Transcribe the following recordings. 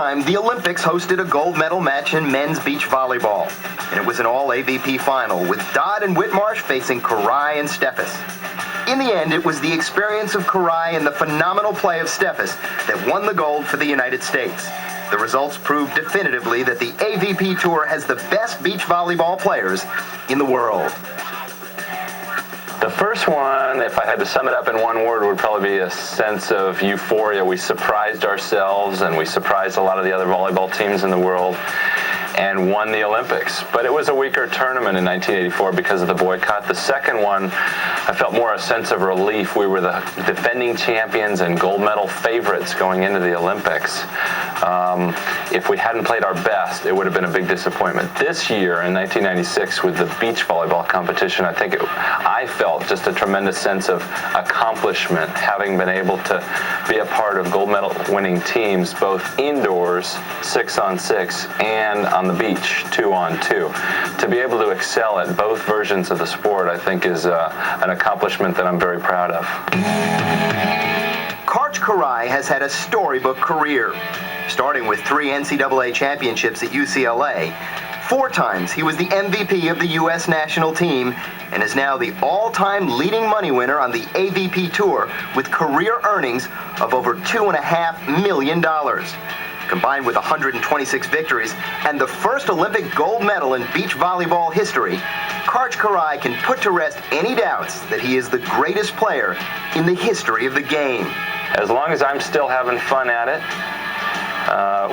The Olympics hosted a gold medal match in men's beach volleyball, and it was an all-AVP final with Dodd and Whitmarsh facing Karch and Steffes. In the end, it was the experience of Karch and the phenomenal play of Steffes that won the gold for the United States. The results proved definitively that the AVP Tour has the best beach volleyball players in the world. The first one, if I had to sum it up in one word, would probably be a sense of euphoria. We surprised ourselves, and we surprised a lot of the other volleyball teams in the world, and won the Olympics. But it was a weaker tournament in 1984 because of the boycott. The second one, I felt more a sense of relief. We were the defending champions and gold medal favorites going into the Olympics. If we hadn't played our best, it would have been a big disappointment. This year, in 1996, with the beach volleyball competition, I felt just a tremendous sense of accomplishment, having been able to be a part of gold medal winning teams, both indoors, 6-on-6, and on the beach, 2-on-2. To be able to excel at both versions of the sport, I think, is an accomplishment that I'm very proud of. Karch has had a storybook career, starting with 3 NCAA championships at UCLA. 4 times he was the MVP of the U.S. national team and is now the all-time leading money winner on the AVP Tour with career earnings of over $2.5 million. Combined with 126 victories and the first Olympic gold medal in beach volleyball history, Karch can put to rest any doubts that he is the greatest player in the history of the game. As long as I'm still having fun at it,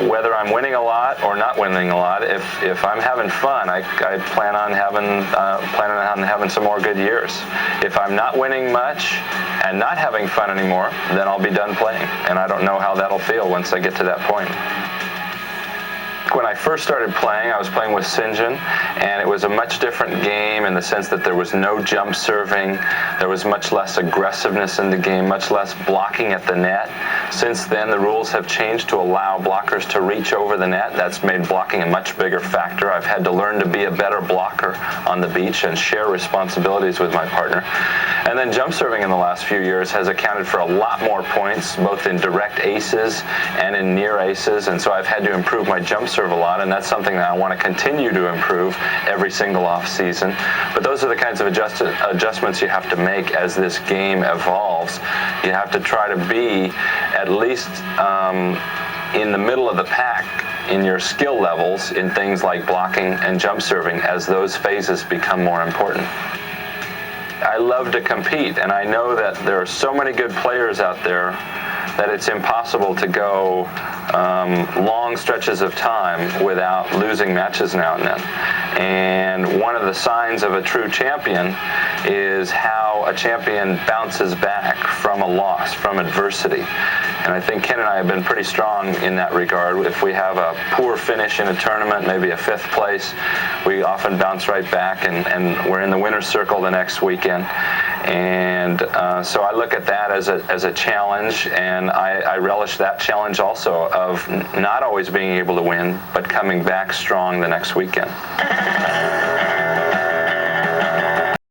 whether I'm winning a lot or not winning a lot, if I'm having fun, I plan on having some more good years. If I'm not winning much and not having fun anymore, then I'll be done playing, and I don't know how that'll feel once I get to that point. When I first started playing, I was playing with St. John, and it was a much different game in the sense that there was no jump serving, there was much less aggressiveness in the game, much less blocking at the net. Since then, the rules have changed to allow blockers to reach over the net. That's made blocking a much bigger factor. I've had to learn to be a better blocker on the beach and share responsibilities with my partner. And then jump serving in the last few years has accounted for a lot more points, both in direct aces and in near aces, and so I've had to improve my jump serve a lot, and that's something that I want to continue to improve every single off season. But those are the kinds of adjustments you have to make as this game evolves. You have to try to be at least in the middle of the pack in your skill levels in things like blocking and jump serving as those phases become more important. I love to compete, and I know that there are so many good players out there that it's impossible to go long stretches of time without losing matches now and then. And one of the signs of a true champion is how a champion bounces back from a loss, from adversity. And I think Ken and I have been pretty strong in that regard. If we have a poor finish in a tournament, maybe a 5th place, we often bounce right back, and we're in the winner's circle the next weekend. And so I look at that as a challenge, and I relish that challenge also of not always being able to win, but coming back strong the next weekend.